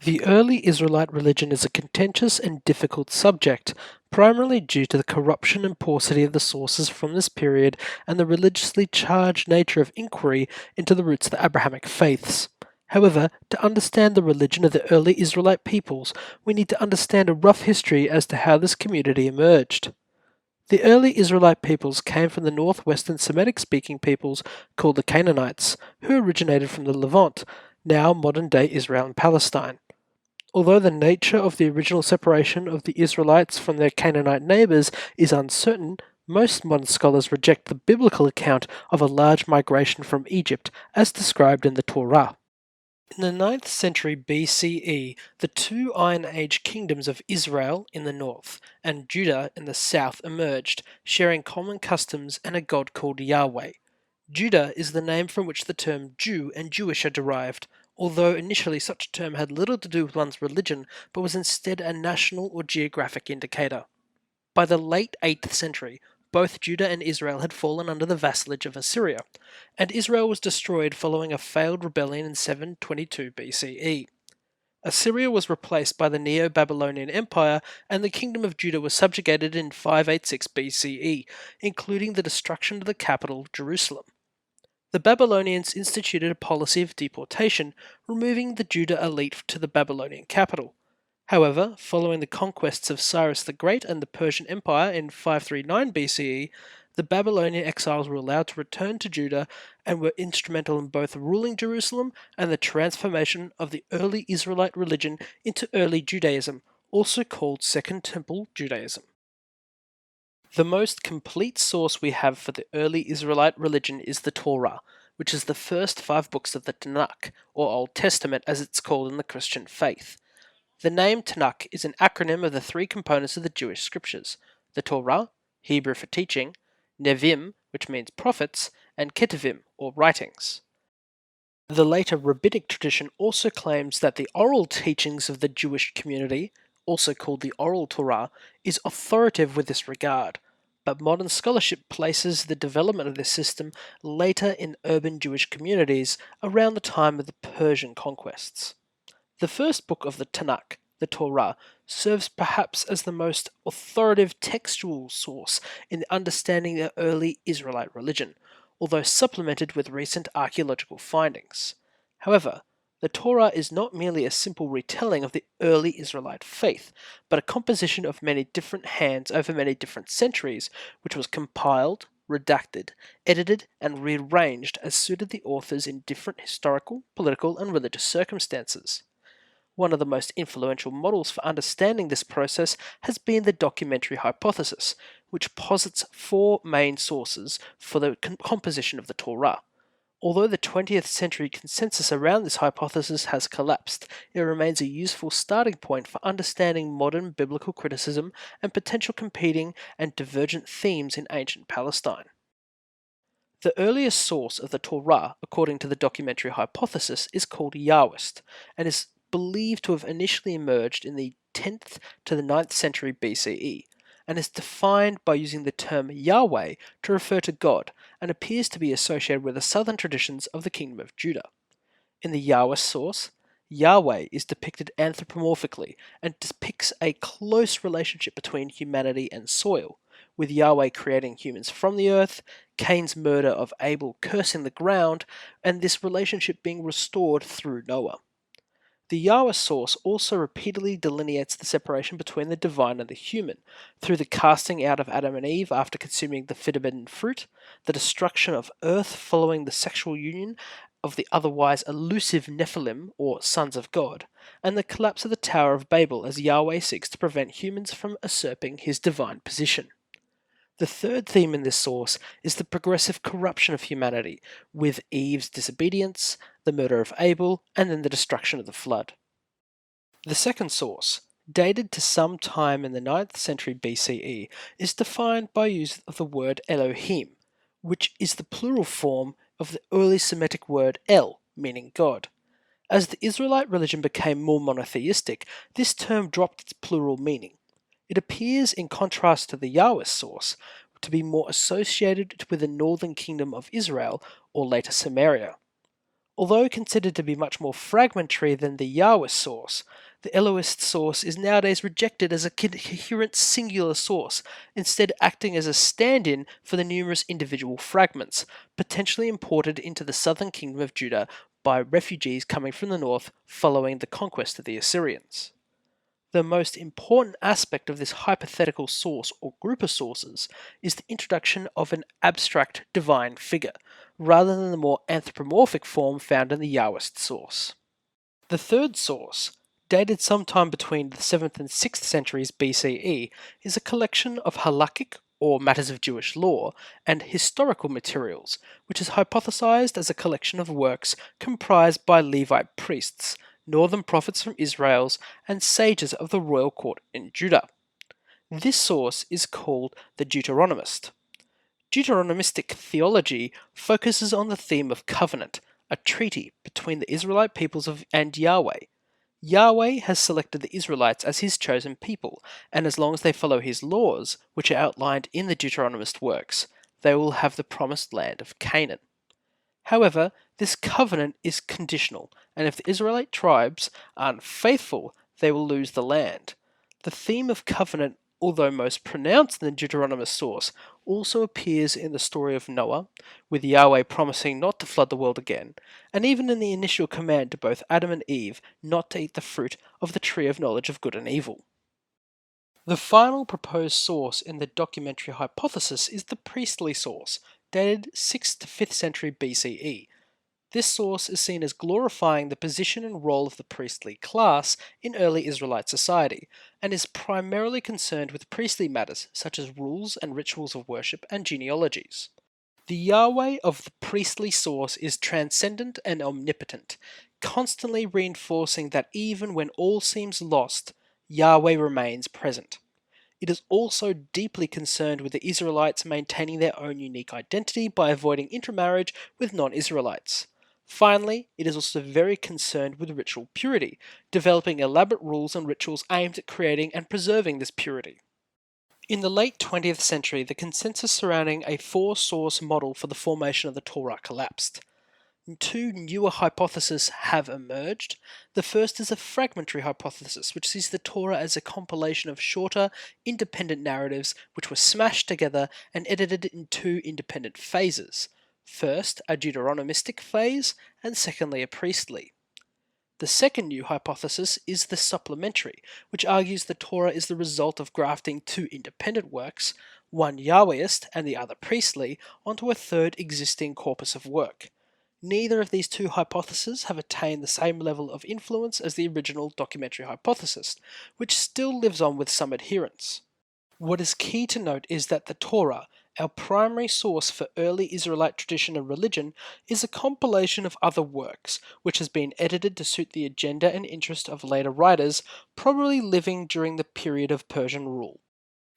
The early Israelite religion is a contentious and difficult subject, primarily due to the corruption and paucity of the sources from this period and the religiously charged nature of inquiry into the roots of the Abrahamic faiths. However, to understand the religion of the early Israelite peoples, we need to understand a rough history as to how this community emerged. The early Israelite peoples came from the northwestern Semitic-speaking peoples called the Canaanites, who originated from the Levant, now modern-day Israel and Palestine. Although the nature of the original separation of the Israelites from their Canaanite neighbours is uncertain, most modern scholars reject the biblical account of a large migration from Egypt as described in the Torah. In the 9th century BCE, the two Iron Age kingdoms of Israel in the north and Judah in the south emerged, sharing common customs and a god called Yahweh. Judah is the name from which the term Jew and Jewish are derived, although initially such a term had little to do with one's religion, but was instead a national or geographic indicator. By the late 8th century, both Judah and Israel had fallen under the vassalage of Assyria, and Israel was destroyed following a failed rebellion in 722 BCE. Assyria was replaced by the Neo-Babylonian Empire, and the Kingdom of Judah was subjugated in 586 BCE, including the destruction of the capital, Jerusalem. The Babylonians instituted a policy of deportation, removing the Judah elite to the Babylonian capital. However, following the conquests of Cyrus the Great and the Persian Empire in 539 BCE, the Babylonian exiles were allowed to return to Judah and were instrumental in both ruling Jerusalem and the transformation of the early Israelite religion into early Judaism, also called Second Temple Judaism. The most complete source we have for the early Israelite religion is the Torah, which is the first 5 books of the Tanakh, or Old Testament as it's called in the Christian faith. The name Tanakh is an acronym of the 3 components of the Jewish scriptures: the Torah, Hebrew for teaching, Nevim, which means prophets, and Ketuvim, or writings. The later rabbinic tradition also claims that the oral teachings of the Jewish community, also called the Oral Torah, is authoritative with this regard, but modern scholarship places the development of this system later in urban Jewish communities around the time of the Persian conquests. The first book of the Tanakh, the Torah, serves perhaps as the most authoritative textual source in understanding the early Israelite religion, although supplemented with recent archaeological findings. However, the Torah is not merely a simple retelling of the early Israelite faith, but a composition of many different hands over many different centuries, which was compiled, redacted, edited, and rearranged as suited the authors in different historical, political, and religious circumstances. One of the most influential models for understanding this process has been the documentary hypothesis, which posits 4 main sources for the composition of the Torah. Although the 20th century consensus around this hypothesis has collapsed, it remains a useful starting point for understanding modern biblical criticism and potential competing and divergent themes in ancient Palestine. The earliest source of the Torah, according to the documentary hypothesis, is called Yahwist, and is believed to have initially emerged in the 10th to the 9th century BCE, and is defined by using the term Yahweh to refer to God, and appears to be associated with the southern traditions of the Kingdom of Judah. In the Yahwist source, Yahweh is depicted anthropomorphically and depicts a close relationship between humanity and soil, with Yahweh creating humans from the earth, Cain's murder of Abel cursing the ground, and this relationship being restored through Noah. The Yahweh source also repeatedly delineates the separation between the divine and the human, through the casting out of Adam and Eve after consuming the forbidden fruit, the destruction of earth following the sexual union of the otherwise elusive Nephilim, or sons of God, and the collapse of the Tower of Babel as Yahweh seeks to prevent humans from usurping his divine position. The third theme in this source is the progressive corruption of humanity, with Eve's disobedience, the murder of Abel, and then the destruction of the flood. The second source, dated to some time in the 9th century BCE, is defined by use of the word Elohim, which is the plural form of the early Semitic word El, meaning God. As the Israelite religion became more monotheistic, this term dropped its plural meaning. It appears, in contrast to the Yahwist source, to be more associated with the northern kingdom of Israel, or later Samaria. Although considered to be much more fragmentary than the Yahwist source, the Elohist source is nowadays rejected as a coherent singular source, instead acting as a stand-in for the numerous individual fragments, potentially imported into the southern kingdom of Judah by refugees coming from the north following the conquest of the Assyrians. The most important aspect of this hypothetical source or group of sources is the introduction of an abstract divine figure, rather than the more anthropomorphic form found in the Yahwist source. The third source, dated sometime between the 7th and 6th centuries BCE, is a collection of halakhic, or matters of Jewish law, and historical materials, which is hypothesized as a collection of works comprised by Levite priests, northern prophets from Israel, and sages of the royal court in Judah. This source is called the Deuteronomist. Deuteronomistic theology focuses on the theme of covenant, a treaty between the Israelite peoples and Yahweh. Yahweh has selected the Israelites as his chosen people, and as long as they follow his laws, which are outlined in the Deuteronomist works, they will have the promised land of Canaan. However, this covenant is conditional, and if the Israelite tribes aren't faithful, they will lose the land. The theme of covenant, although most pronounced in the Deuteronomist source, also appears in the story of Noah, with Yahweh promising not to flood the world again, and even in the initial command to both Adam and Eve not to eat the fruit of the tree of knowledge of good and evil. The final proposed source in the documentary hypothesis is the priestly source, dated 6th to 5th century BCE. This source is seen as glorifying the position and role of the priestly class in early Israelite society, and is primarily concerned with priestly matters such as rules and rituals of worship and genealogies. The Yahweh of the priestly source is transcendent and omnipotent, constantly reinforcing that even when all seems lost, Yahweh remains present. It is also deeply concerned with the Israelites maintaining their own unique identity by avoiding intermarriage with non-Israelites. Finally, it is also very concerned with ritual purity, developing elaborate rules and rituals aimed at creating and preserving this purity. In the late 20th century, the consensus surrounding a four-source model for the formation of the Torah collapsed. Two newer hypotheses have emerged. The first is a fragmentary hypothesis, which sees the Torah as a compilation of shorter, independent narratives which were smashed together and edited in two independent phases. First, a Deuteronomistic phase, and secondly, a priestly. The second new hypothesis is the supplementary, which argues the Torah is the result of grafting two independent works, one Yahwist and the other priestly, onto a third existing corpus of work. Neither of these two hypotheses have attained the same level of influence as the original documentary hypothesis, which still lives on with some adherents. What is key to note is that the Torah, our primary source for early Israelite tradition and religion, is a compilation of other works, which has been edited to suit the agenda and interest of later writers, probably living during the period of Persian rule.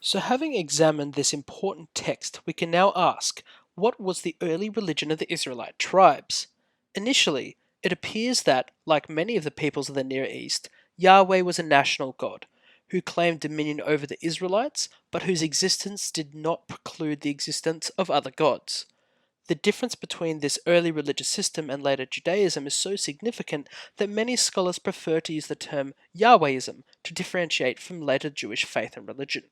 So having examined this important text, we can now ask, what was the early religion of the Israelite tribes? Initially, it appears that, like many of the peoples of the Near East, Yahweh was a national god, who claimed dominion over the Israelites, but whose existence did not preclude the existence of other gods. The difference between this early religious system and later Judaism is so significant that many scholars prefer to use the term Yahwism to differentiate from later Jewish faith and religion.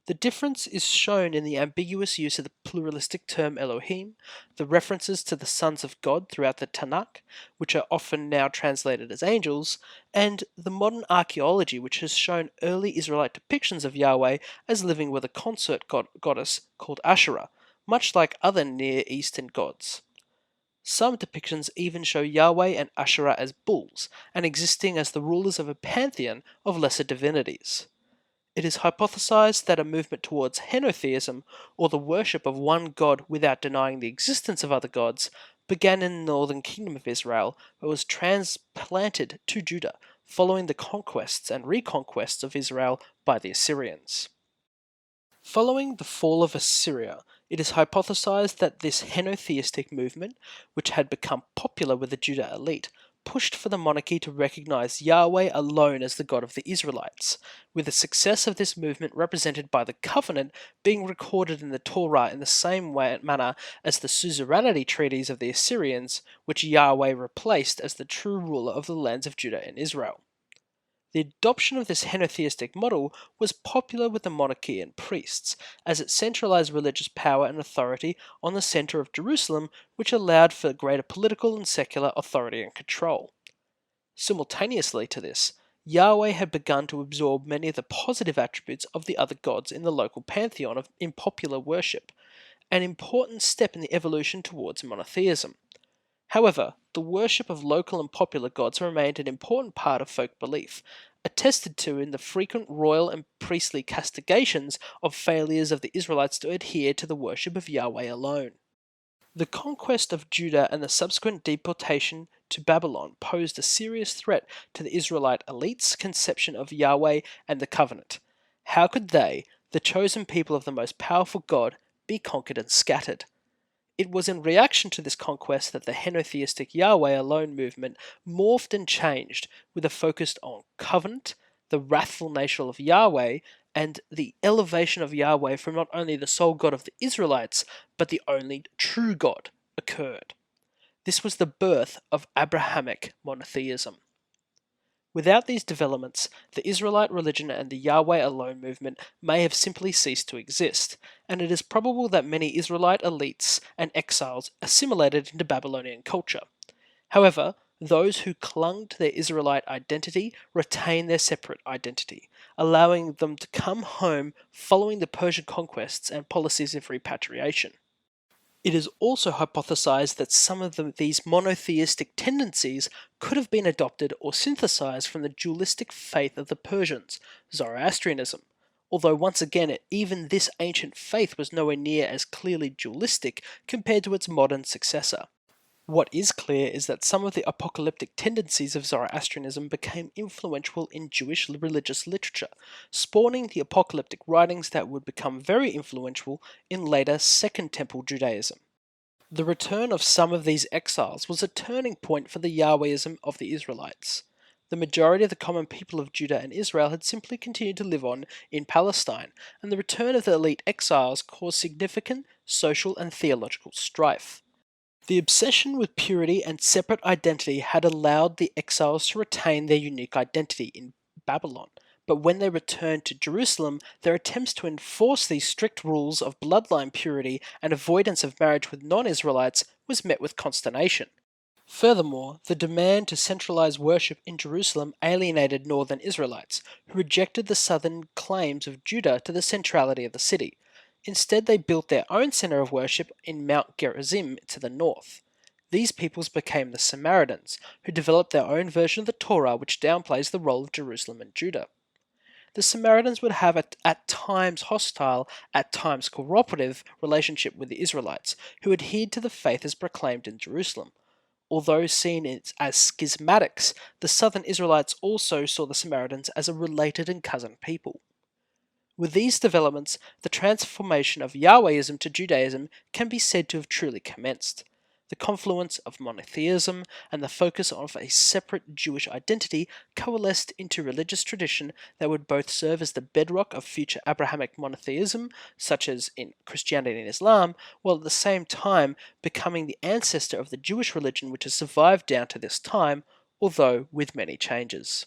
The difference is shown in the ambiguous use of the pluralistic term Elohim, the references to the sons of God throughout the Tanakh, which are often now translated as angels, and the modern archaeology which has shown early Israelite depictions of Yahweh as living with a consort goddess called Asherah, much like other Near Eastern gods. Some depictions even show Yahweh and Asherah as bulls, and existing as the rulers of a pantheon of lesser divinities. It is hypothesized that a movement towards henotheism, or the worship of one god without denying the existence of other gods, began in the northern kingdom of Israel, but was transplanted to Judah following the conquests and reconquests of Israel by the Assyrians. Following the fall of Assyria, it is hypothesized that this henotheistic movement, which had become popular with the Judah elite, pushed for the monarchy to recognize Yahweh alone as the God of the Israelites, with the success of this movement represented by the covenant being recorded in the Torah in the same manner as the suzerainty treaties of the Assyrians, which Yahweh replaced as the true ruler of the lands of Judah and Israel. The adoption of this henotheistic model was popular with the monarchy and priests, as it centralized religious power and authority on the center of Jerusalem, which allowed for greater political and secular authority and control. Simultaneously to this, Yahweh had begun to absorb many of the positive attributes of the other gods in the local pantheon in popular worship, an important step in the evolution towards monotheism. However, the worship of local and popular gods remained an important part of folk belief, attested to in the frequent royal and priestly castigations of failures of the Israelites to adhere to the worship of Yahweh alone. The conquest of Judah and the subsequent deportation to Babylon posed a serious threat to the Israelite elite's conception of Yahweh and the covenant. How could they, the chosen people of the most powerful God, be conquered and scattered? It was in reaction to this conquest that the henotheistic Yahweh alone movement morphed and changed, with a focus on covenant, the wrathful nature of Yahweh, and the elevation of Yahweh from not only the sole God of the Israelites, but the only true God, occurred. This was the birth of Abrahamic monotheism. Without these developments, the Israelite religion and the Yahweh alone movement may have simply ceased to exist, and it is probable that many Israelite elites and exiles assimilated into Babylonian culture. However, those who clung to their Israelite identity retained their separate identity, allowing them to come home following the Persian conquests and policies of repatriation. It is also hypothesized that some of these monotheistic tendencies could have been adopted or synthesized from the dualistic faith of the Persians, Zoroastrianism, although once again even this ancient faith was nowhere near as clearly dualistic compared to its modern successor. What is clear is that some of the apocalyptic tendencies of Zoroastrianism became influential in Jewish religious literature, spawning the apocalyptic writings that would become very influential in later Second Temple Judaism. The return of some of these exiles was a turning point for the Yahwism of the Israelites. The majority of the common people of Judah and Israel had simply continued to live on in Palestine, and the return of the elite exiles caused significant social and theological strife. The obsession with purity and separate identity had allowed the exiles to retain their unique identity in Babylon, but when they returned to Jerusalem, their attempts to enforce these strict rules of bloodline purity and avoidance of marriage with non-Israelites was met with consternation. Furthermore, the demand to centralize worship in Jerusalem alienated northern Israelites, who rejected the southern claims of Judah to the centrality of the city. Instead, they built their own center of worship in Mount Gerizim to the north. These peoples became the Samaritans, who developed their own version of the Torah which downplays the role of Jerusalem and Judah. The Samaritans would have at times hostile, at times cooperative relationship with the Israelites, who adhered to the faith as proclaimed in Jerusalem. Although seen as schismatics, the southern Israelites also saw the Samaritans as a related and cousin people. With these developments, the transformation of Yahwism to Judaism can be said to have truly commenced. The confluence of monotheism and the focus on a separate Jewish identity coalesced into religious tradition that would both serve as the bedrock of future Abrahamic monotheism, such as in Christianity and Islam, while at the same time becoming the ancestor of the Jewish religion which has survived down to this time, although with many changes.